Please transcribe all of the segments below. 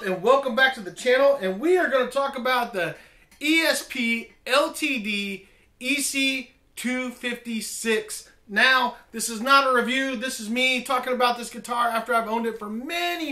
and welcome back to the channel, and we are going to talk about the ESP EC-256. Now, this is not a review. This is me talking about this guitar after I've owned it for many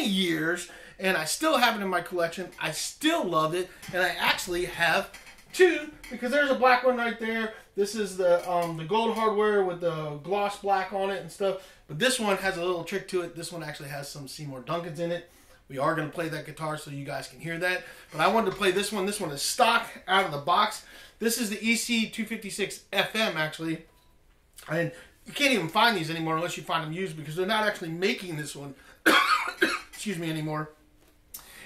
years, and I still have it in my collection. I still love it, and I actually have two, because there's a black one right there. This is the gold hardware with the gloss black on it and stuff. But this one has a little trick to it. This one actually has some Seymour Duncans in it. We are going to play that guitar so you guys can hear that. But I wanted to play this one. This one is stock out of the box. This is the EC-256 FM, actually. And you can't even find these anymore unless you find them used, because they're not actually making this one excuse me, anymore.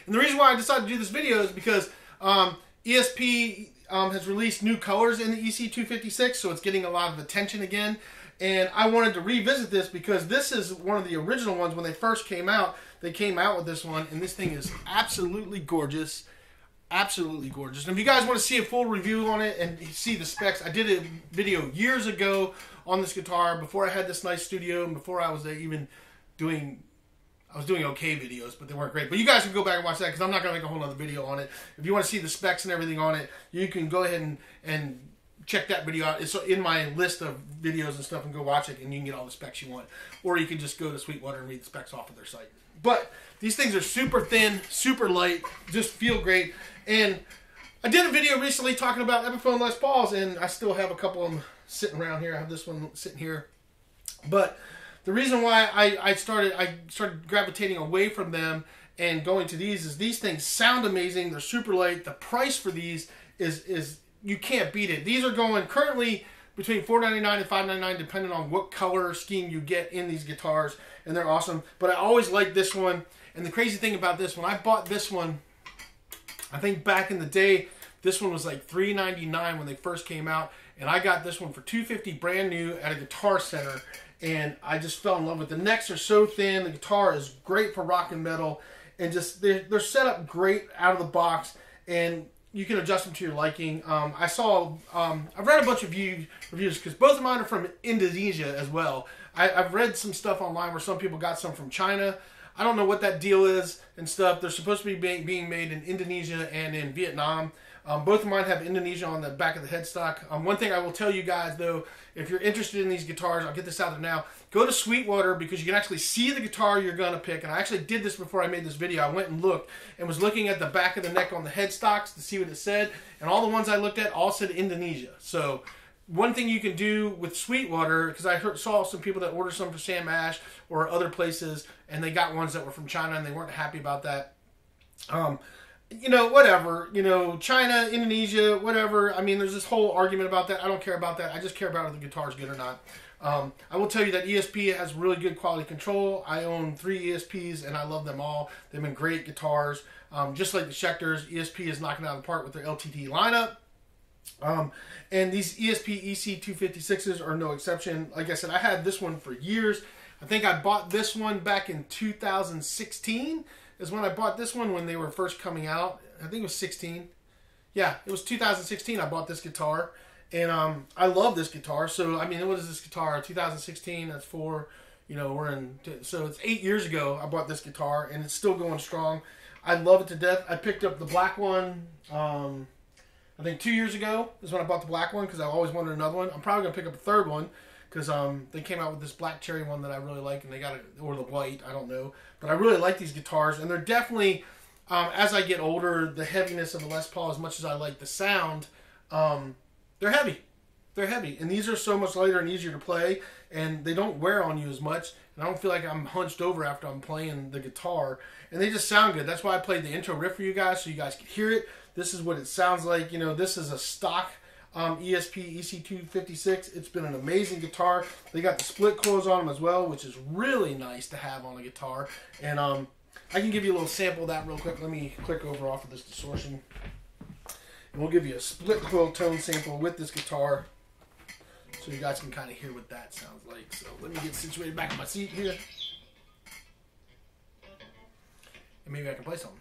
And the reason why I decided to do this video is because ESP has released new colors in the EC-256, so it's getting a lot of attention again. And I wanted to revisit this because this is one of the original ones. When they first came out, they came out with this one, and this thing is absolutely gorgeous. Absolutely gorgeous. And if you guys want to see a full review on it and see the specs, I did a video years ago on this guitar before I had this nice studio and before I was even doing... I was doing okay videos, but they weren't great. But you guys can go back and watch that, because I'm not going to make a whole other video on it. If you want to see the specs and everything on it, you can go ahead and check that video out. It's in my list of videos and stuff, and go watch it, and you can get all the specs you want. Or you can just go to Sweetwater and read the specs off of their site. But these things are super thin, super light, just feel great. And I did a video recently talking about Epiphone Les Pauls, and I still have a couple of them sitting around here. I have this one sitting here. But the reason why I started gravitating away from them and going to these is these things sound amazing. They're super light. The price for these is you can't beat it. These are going currently between $4.99 and $5.99 depending on what color scheme you get in these guitars, and they're awesome. But I always liked this one, and the crazy thing about this, when I bought this one, I think back in the day, this one was like $3.99 when they first came out, and I got this one for $2.50 brand new at a Guitar Center. And I just fell in love with it. The necks are so thin. The guitar is great for rock and metal. And just they're set up great out of the box. And you can adjust them to your liking. I've read a bunch of reviews, because both of mine are from Indonesia as well. I've read some stuff online where some people got some from China. I don't know what that deal is and stuff. They're supposed to be being made in Indonesia and in Vietnam. Both of mine have Indonesia on the back of the headstock. One thing I will tell you guys, though, if you're interested in these guitars, I'll get this out there now. Go to Sweetwater, because you can actually see the guitar you're going to pick. And I actually did this before I made this video. I went and looked and was looking at the back of the neck on the headstocks to see what it said. And all the ones I looked at all said Indonesia. So one thing you can do with Sweetwater, because I saw some people that ordered some for Sam Ash or other places, and they got ones that were from China, and they weren't happy about that. You know, whatever, you know, China, Indonesia, whatever. I mean, there's this whole argument about that. I don't care about that. I just care about if the guitar's good or not. I will tell you that ESP has really good quality control. I own 3 ESPs, and I love them all. They've been great guitars. Just like the Schecters, ESP is knocking it out of the park with their LTD lineup. And these ESP EC-256s are no exception. Like I said, I had this one for years. I think I bought this one back in 2016. Is when I bought this one when they were first coming out. I think it was 16. Yeah, it was 2016 I bought this guitar. And I love this guitar. So, I mean, what is this guitar? 2016, that's 4, you know, so it's 8 years ago I bought this guitar, and it's still going strong. I love it to death. I picked up the black one, I think 2 years ago is when I bought the black one, because I always wanted another one. I'm probably going to pick up a third one, because they came out with this black cherry one that I really like, and they got it, or the white, I don't know. But I really like these guitars, and they're definitely, as I get older, the heaviness of the Les Paul, as much as I like the sound, they're heavy. They're heavy, and these are so much lighter and easier to play, and they don't wear on you as much, and I don't feel like I'm hunched over after I'm playing the guitar, and they just sound good. That's why I played the intro riff for you guys, so you guys could hear it. This is what it sounds like. You know, this is a stock ESP EC-256. It's been an amazing guitar. They got the split coils on them as well, which is really nice to have on a guitar. And I can give you a little sample of that real quick. Let me click over off of this distortion, and we'll give you a split coil tone sample with this guitar, so you guys can kind of hear what that sounds like. So let me get situated back in my seat here, and maybe I can play something.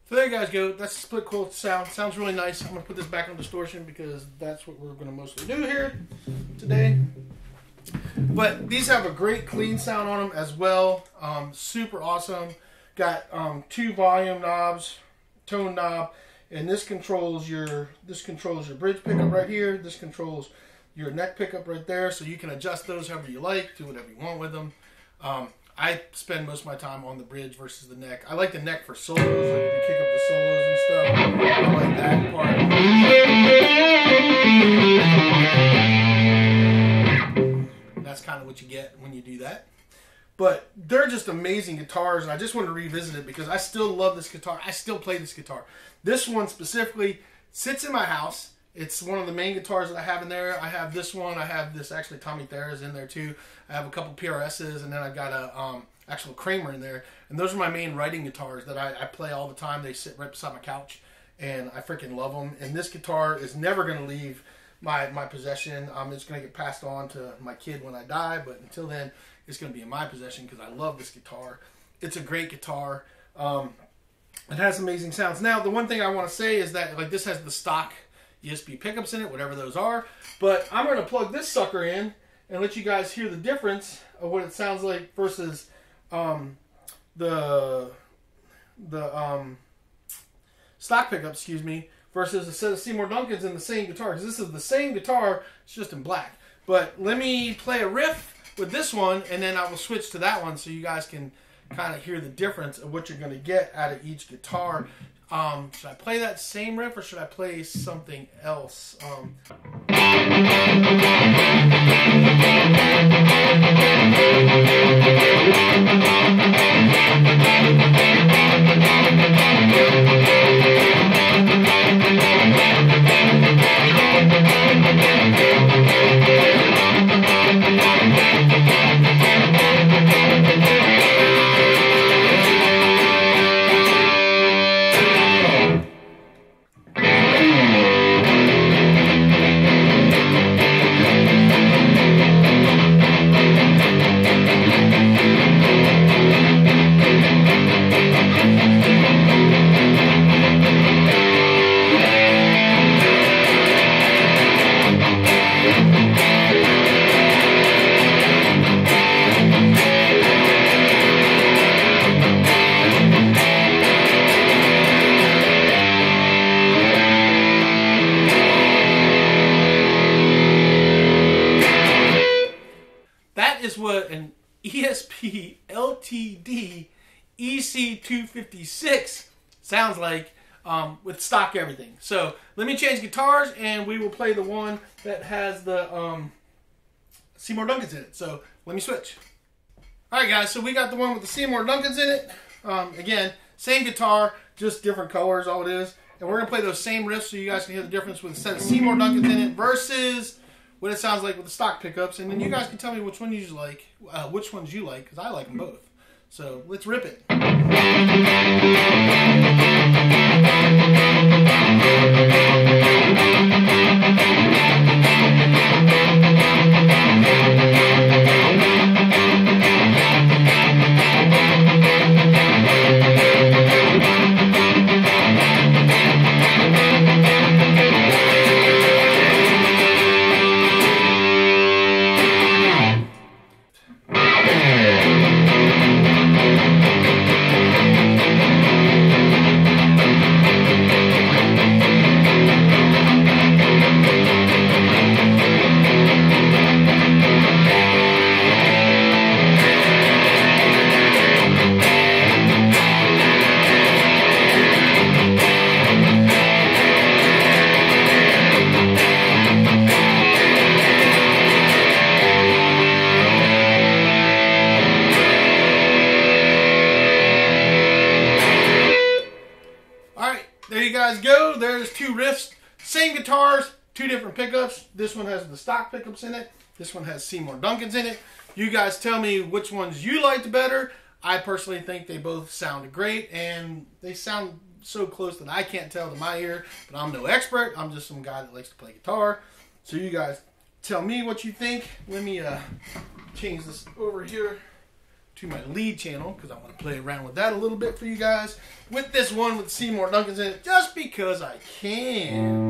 So there you guys go. That's the split coil sound. Sounds really nice. I'm going to put this back on distortion because that's what we're going to mostly do here today. But these have a great clean sound on them as well. Super awesome. Got 2 volume knobs, tone knob, and this controls your bridge pickup right here. This controls your neck pickup right there, so you can adjust those however you like, do whatever you want with them. I spend most of my time on the bridge versus the neck. I like the neck for solos, like you can kick up the solos and stuff. I like that part. That's kind of what you get when you do that. But they're just amazing guitars, and I just wanted to revisit it because I still love this guitar. I still play this guitar. This one specifically sits in my house. It's one of the main guitars that I have in there. I have this one. I have this, actually Tommy Thera's in there too. I have a couple PRS's, and then I've got a actual Kramer in there. And those are my main writing guitars that I play all the time. They sit right beside my couch, and I freaking love them. And this guitar is never going to leave my possession. It's going to get passed on to my kid when I die, but until then, it's going to be in my possession because I love this guitar. It's a great guitar. It has amazing sounds. Now, the one thing I want to say is that like this has the stock ESP pickups in it, whatever those are. But I'm going to plug this sucker in and let you guys hear the difference of what it sounds like versus the stock pickups, excuse me, versus a set of Seymour Duncans in the same guitar. Because this is the same guitar, it's just in black. But let me play a riff with this one, and then I will switch to that one so you guys can kind of hear the difference of what you're going to get out of each guitar. Should I play that same riff or should I play something else? Is what an ESP EC-256 sounds like with stock everything. So let me change guitars and we will play the one that has the Seymour Duncans in it. So let me switch. Alright guys, so we got the one with the Seymour Duncans in it. Again, same guitar, just different colors, all it is. And we're going to play those same riffs so you guys can hear the difference with a set of Seymour Duncans in it versus what it sounds like with the stock pickups, and then you guys can tell me which one you like, which ones you like, because I like them both. So let's rip it. There you guys go. There's 2 riffs. Same guitars, 2 different pickups. This one has the stock pickups in it. This one has Seymour Duncans in it. You guys tell me which ones you liked better. I personally think they both sound great, and they sound so close that I can't tell to my ear, but I'm no expert. I'm just some guy that likes to play guitar. So you guys tell me what you think. Let me change this over here to my lead channel because I want to play around with that a little bit for you guys with this one with Seymour Duncan's in it, just because I can.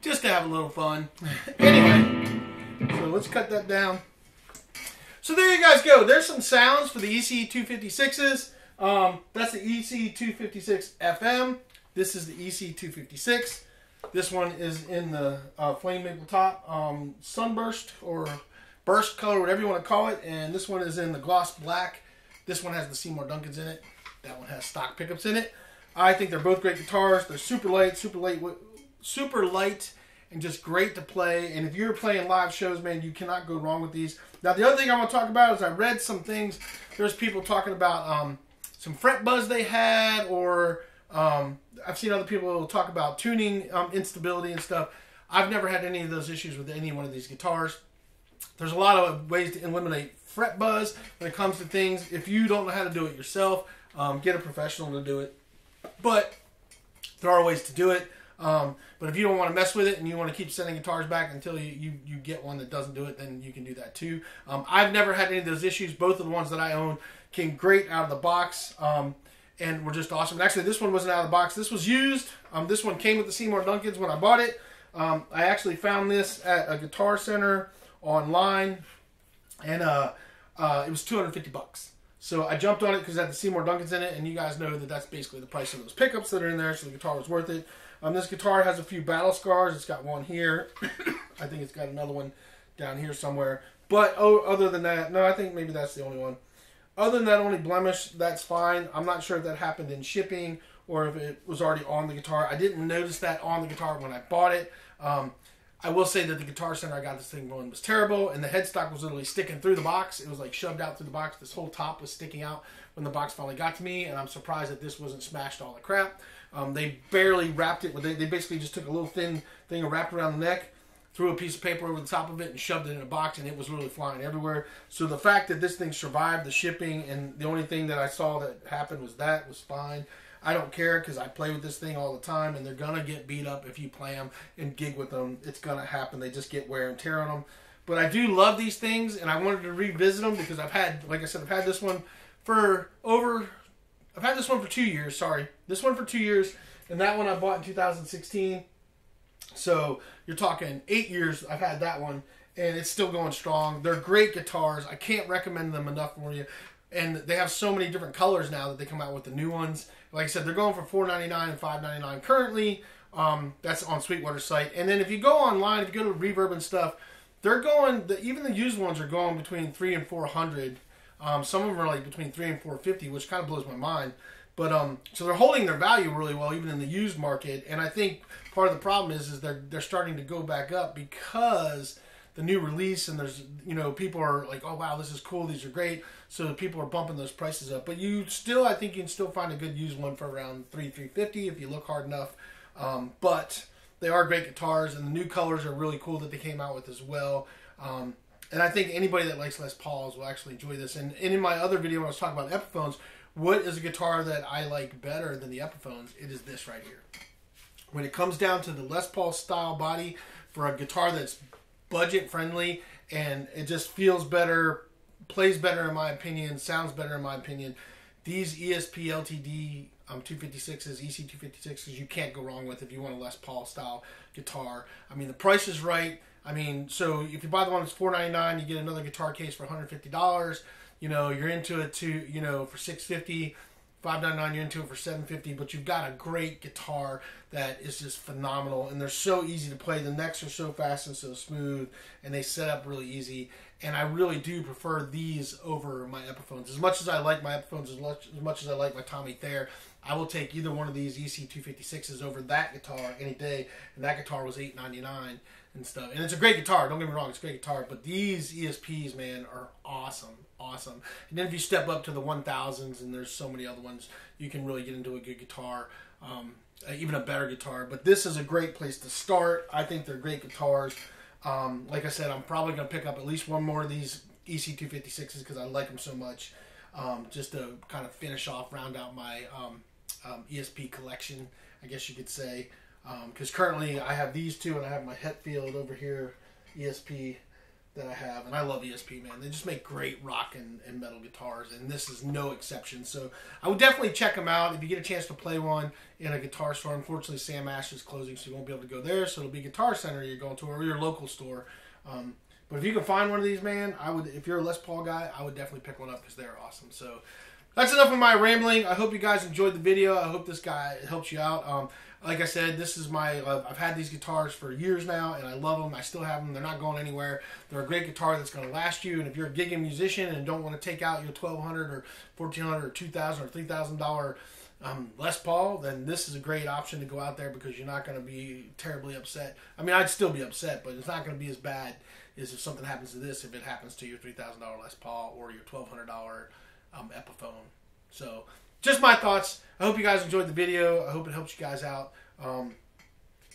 Just to have a little fun. Anyway, so let's cut that down. So there you guys go. There's some sounds for the EC-256s. That's the EC-256 FM. This is the EC-256. This one is in the flame maple top sunburst or burst color, whatever you want to call it. And this one is in the gloss black. This one has the Seymour Duncan's in it. That one has stock pickups in it. I think they're both great guitars. They're super light, and just great to play. And if you're playing live shows, man, you cannot go wrong with these. Now, the other thing I want to talk about is I read some things. There's people talking about some fret buzz they had, or I've seen other people talk about tuning instability and stuff. I've never had any of those issues with any one of these guitars. There's a lot of ways to eliminate fret buzz when it comes to things. If you don't know how to do it yourself, get a professional to do it. But there are ways to do it. But if you don't want to mess with it and you want to keep sending guitars back until you get one that doesn't do it, then you can do that too. I've never had any of those issues. Both of the ones that I own came great out of the box and were just awesome. And actually, this one wasn't out of the box. This was used. This one came with the Seymour Duncan's when I bought it. I actually found this at a Guitar Center online, and it was $250. So I jumped on it because it had the Seymour Duncan's in it, and you guys know that that's basically the price of those pickups that are in there, so the guitar was worth it. This guitar has a few battle scars. It's got one here. I think it's got another one down here somewhere. But other than that, no, I think maybe that's the only one. Other than that only blemish, that's fine. I'm not sure if that happened in shipping or if it was already on the guitar. I didn't notice that on the guitar when I bought it. I will say that the Guitar Center I got this thing going was terrible, and the headstock was literally sticking through the box. It was like shoved out through the box. This whole top was sticking out when the box finally got to me, and I'm surprised that this wasn't smashed all the crap. They barely wrapped it. They basically just took a little thin thing and wrapped around the neck, threw a piece of paper over the top of it, and shoved it in a box, and it was really flying everywhere. So the fact that this thing survived the shipping, and the only thing that I saw that happened was fine. I don't care because I play with this thing all the time, and they're going to get beat up if you play them and gig with them. It's going to happen. They just get wear and tear on them. But I do love these things, and I wanted to revisit them because I've had, like I said, I've had this one for 2 years, sorry. This one for 2 years, and that one I bought in 2016. So you're talking 8 years I've had that one, and it's still going strong. They're great guitars. I can't recommend them enough for you. And they have so many different colors now that they come out with the new ones. Like I said, they're going for $4.99 and $5.99 currently. That's on Sweetwater's site. And then if you go online, if you go to Reverb and stuff, they're going, even the used ones are going between $300 and $400. Some of them are like between $300 and $450, which kind of blows my mind. But so they're holding their value really well, even in the used market. And I think part of the problem is they're starting to go back up because the new release, and there's, people are like, oh wow, this is cool, these are great. So people are bumping those prices up. But I think you can still find a good used one for around $350 if you look hard enough. But they are great guitars, and the new colors are really cool that they came out with as well. And I think anybody that likes Les Pauls will actually enjoy this. And in my other video when I was talking about Epiphones, what is a guitar that I like better than the Epiphones? It is this right here. When it comes down to the Les Paul style body for a guitar that's budget friendly and it just feels better, plays better in my opinion, sounds better in my opinion, these ESP LTD 256s, EC-256s, you can't go wrong with if you want a Les Paul style guitar. I mean, the price is right. I mean, so if you buy the one that's $4.99, you get another guitar case for $150. You're into it too, for $650. $5.99, you're into it for $750, but you've got a great guitar that is just phenomenal, and they're so easy to play. The necks are so fast and so smooth, and they set up really easy. And I really do prefer these over my Epiphones. As much as I like my Epiphones, as much as I like my Tommy Thayer, I will take either one of these EC-256s over that guitar any day. And that guitar was $8.99 and stuff. And it's a great guitar. Don't get me wrong, it's a great guitar. But these ESPs, man, are awesome, awesome. And then if you step up to the 1000s, and there's so many other ones, you can really get into a good guitar. Even a better guitar. But this is a great place to start. I think they're great guitars. Like I said, I'm probably going to pick up at least one more of these EC-256s because I like them so much, just to kind of finish off, round out my ESP collection, I guess you could say. Because currently I have these two, and I have my Hetfield over here, ESP, that I have. And I love ESP, man. They just make great rock and metal guitars, and this is no exception. So I would definitely check them out if you get a chance to play one in a guitar store. Unfortunately, Sam Ash is closing, so you won't be able to go there. So it'll be Guitar Center you're going to, or your local store. But if you can find one of these, man, I would. If you're a Les Paul guy, I would definitely pick one up because they're awesome. So that's enough of my rambling. I hope you guys enjoyed the video. I hope this guy helps you out. Like I said, this is my, I've had these guitars for years now, and I love them. I still have them. They're not going anywhere. They're a great guitar that's going to last you. And if you're a gigging musician and don't want to take out your $1,200 or $1,400 or $2,000 or $3,000 Les Paul, then this is a great option to go out there because you're not going to be terribly upset. I mean, I'd still be upset, but it's not going to be as bad as if something happens to this, if it happens to your $3,000 Les Paul or your $1,200 Epiphone. So, just my thoughts. I hope you guys enjoyed the video. I hope it helps you guys out.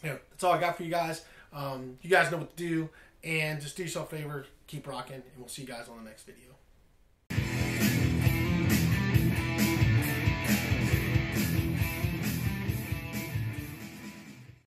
That's all I got for you guys. You guys know what to do. And just do yourself a favor. Keep rocking. And we'll see you guys on the next video.